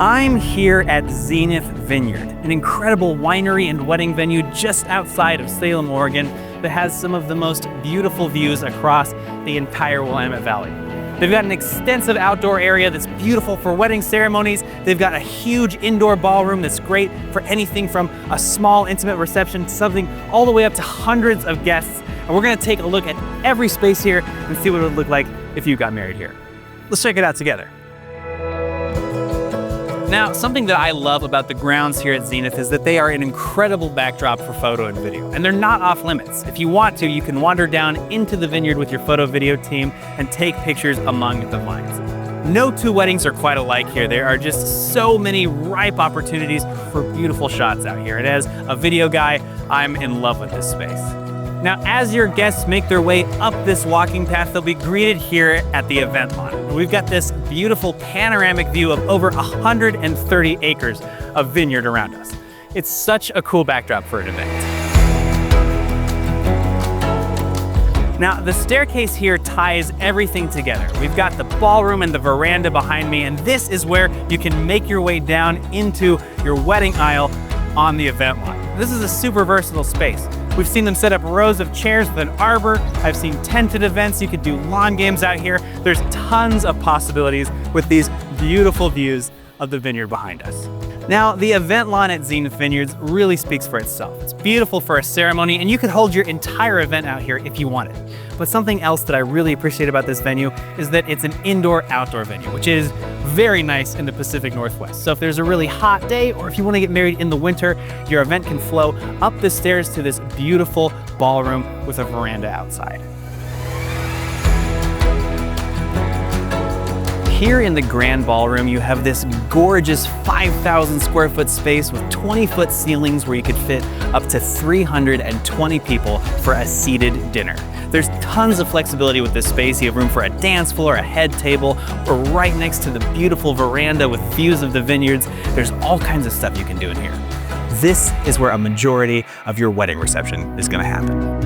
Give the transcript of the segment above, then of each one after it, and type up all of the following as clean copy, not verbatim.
I'm here at Zenith Vineyard, an incredible winery and wedding venue just outside of Salem, Oregon, that has some of the most beautiful views across the entire Willamette Valley. They've got an extensive outdoor area that's beautiful for wedding ceremonies. They've got a huge indoor ballroom that's great for anything from a small intimate reception to something all the way up to hundreds of guests. And we're gonna take a look at every space here and see what it would look like if you got married here. Let's check it out together. Now, something that I love about the grounds here at Zenith is that they are an incredible backdrop for photo and video, and they're not off limits. If you want to, you can wander down into the vineyard with your photo video team and take pictures among the vines. No two weddings are quite alike here. There are just so many ripe opportunities for beautiful shots out here. And as a video guy, I'm in love with this space. Now, as your guests make their way up this walking path, they'll be greeted here at the event lawn. We've got this beautiful panoramic view of over 130 acres of vineyard around us. It's such a cool backdrop for an event. Now, the staircase here ties everything together. We've got the ballroom and the veranda behind me, and this is where you can make your way down into your wedding aisle on the event lawn. This is a super versatile space. We've seen them set up rows of chairs with an arbor. I've seen tented events. You could do lawn games out here. There's tons of possibilities with these beautiful views of the vineyard behind us. Now, the event lawn at Zenith Vineyards really speaks for itself. It's beautiful for a ceremony, and you could hold your entire event out here if you wanted. But something else that I really appreciate about this venue is that it's an indoor-outdoor venue, which is very nice in the Pacific Northwest. So if there's a really hot day, or if you want to get married in the winter, your event can flow up the stairs to this beautiful ballroom with a veranda outside. Here in the Grand Ballroom, you have this gorgeous 5,000 square foot space with 20-foot ceilings where you could fit up to 320 people for a seated dinner. There's tons of flexibility with this space. You have room for a dance floor, a head table, or right next to the beautiful veranda with views of the vineyards. There's all kinds of stuff you can do in here. This is where a majority of your wedding reception is gonna happen.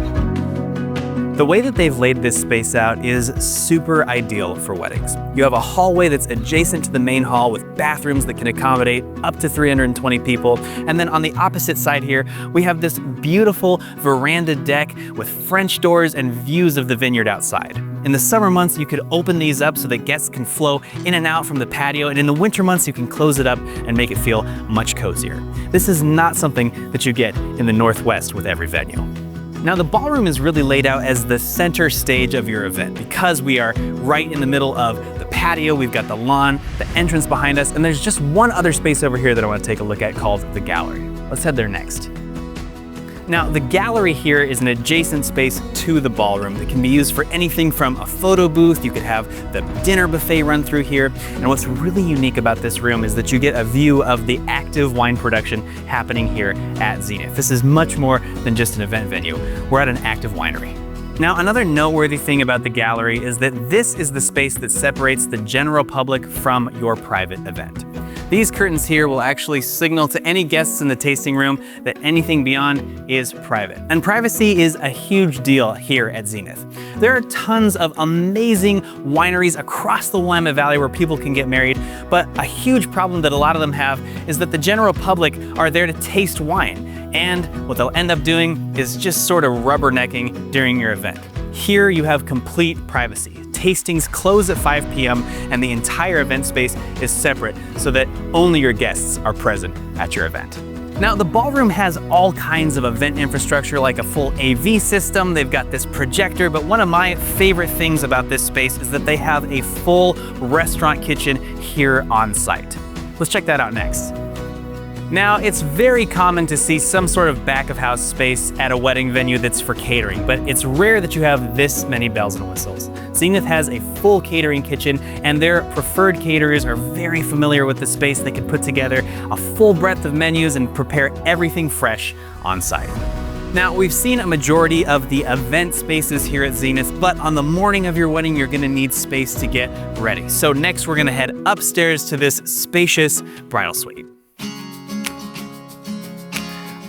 The way that they've laid this space out is super ideal for weddings. You have a hallway that's adjacent to the main hall with bathrooms that can accommodate up to 320 people. And then on the opposite side here, we have this beautiful veranda deck with French doors and views of the vineyard outside. In the summer months, you could open these up so that guests can flow in and out from the patio, and in the winter months, you can close it up and make it feel much cozier. This is not something that you get in the Northwest with every venue. Now, the ballroom is really laid out as the center stage of your event because we are right in the middle of the patio. We've got the lawn, the entrance behind us, and there's just one other space over here that I want to take a look at called the gallery. Let's head there next. Now, the gallery here is an adjacent space to the ballroom that can be used for anything from a photo booth. You could have the dinner buffet run through here. And what's really unique about this room is that you get a view of the active wine production happening here at Zenith. This is much more than just an event venue. We're at an active winery. Now, another noteworthy thing about the gallery is that this is the space that separates the general public from your private event. These curtains here will actually signal to any guests in the tasting room that anything beyond is private. And privacy is a huge deal here at Zenith. There are tons of amazing wineries across the Willamette Valley where people can get married, but a huge problem that a lot of them have is that the general public are there to taste wine. And what they'll end up doing is just sort of rubbernecking during your event. Here you have complete privacy. Tastings close at 5 p.m. and the entire event space is separate so that only your guests are present at your event. Now, the ballroom has all kinds of event infrastructure like a full AV system. They've got this projector, but one of my favorite things about this space is that they have a full restaurant kitchen here on site. Let's check that out next. Now, it's very common to see some sort of back-of-house space at a wedding venue that's for catering, but it's rare that you have this many bells and whistles. Zenith has a full catering kitchen, and their preferred caterers are very familiar with the space. They can put together a full breadth of menus and prepare everything fresh on site. Now, we've seen a majority of the event spaces here at Zenith, but on the morning of your wedding, you're gonna need space to get ready. So next, we're gonna head upstairs to this spacious bridal suite.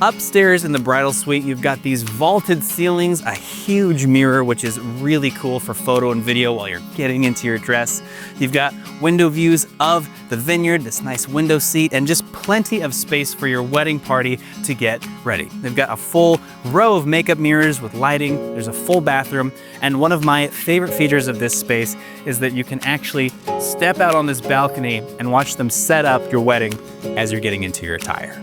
Upstairs in the bridal suite, you've got these vaulted ceilings, a huge mirror, which is really cool for photo and video while you're getting into your dress. You've got window views of the vineyard, this nice window seat, and just plenty of space for your wedding party to get ready. They've got a full row of makeup mirrors with lighting. There's a full bathroom. And one of my favorite features of this space is that you can actually step out on this balcony and watch them set up your wedding as you're getting into your attire.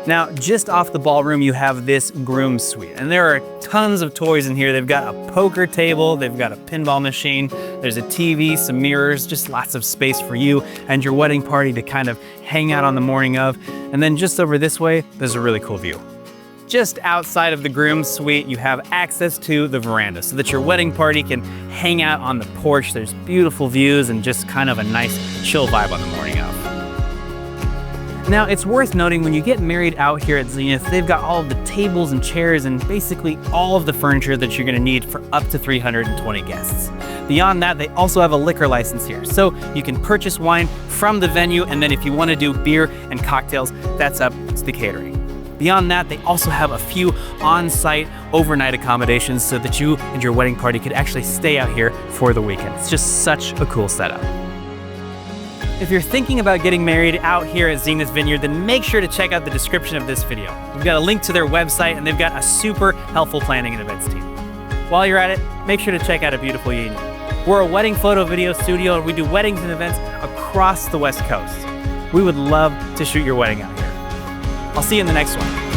Now, just off the ballroom, you have this groom suite, and there are tons of toys in here. They've got a poker table, they've got a pinball machine, there's a TV, some mirrors, just lots of space for you and your wedding party to kind of hang out on the morning of. And then just over this way, there's a really cool view. Just outside of the groom suite, you have access to the veranda so that your wedding party can hang out on the porch. There's beautiful views and just kind of a nice chill vibe on the morning of. Now, it's worth noting when you get married out here at Zenith, they've got all of the tables and chairs and basically all of the furniture that you're gonna need for up to 320 guests. Beyond that, they also have a liquor license here, so you can purchase wine from the venue, and then if you wanna do beer and cocktails, that's up to the catering. Beyond that, they also have a few on-site overnight accommodations so that you and your wedding party could actually stay out here for the weekend. It's just such a cool setup. If you're thinking about getting married out here at Zenith Vineyard, then make sure to check out the description of this video. We've got a link to their website, and they've got a super helpful planning and events team. While you're at it, make sure to check out A Beautiful Union. We're a wedding photo video studio, and we do weddings and events across the West Coast. We would love to shoot your wedding out here. I'll see you in the next one.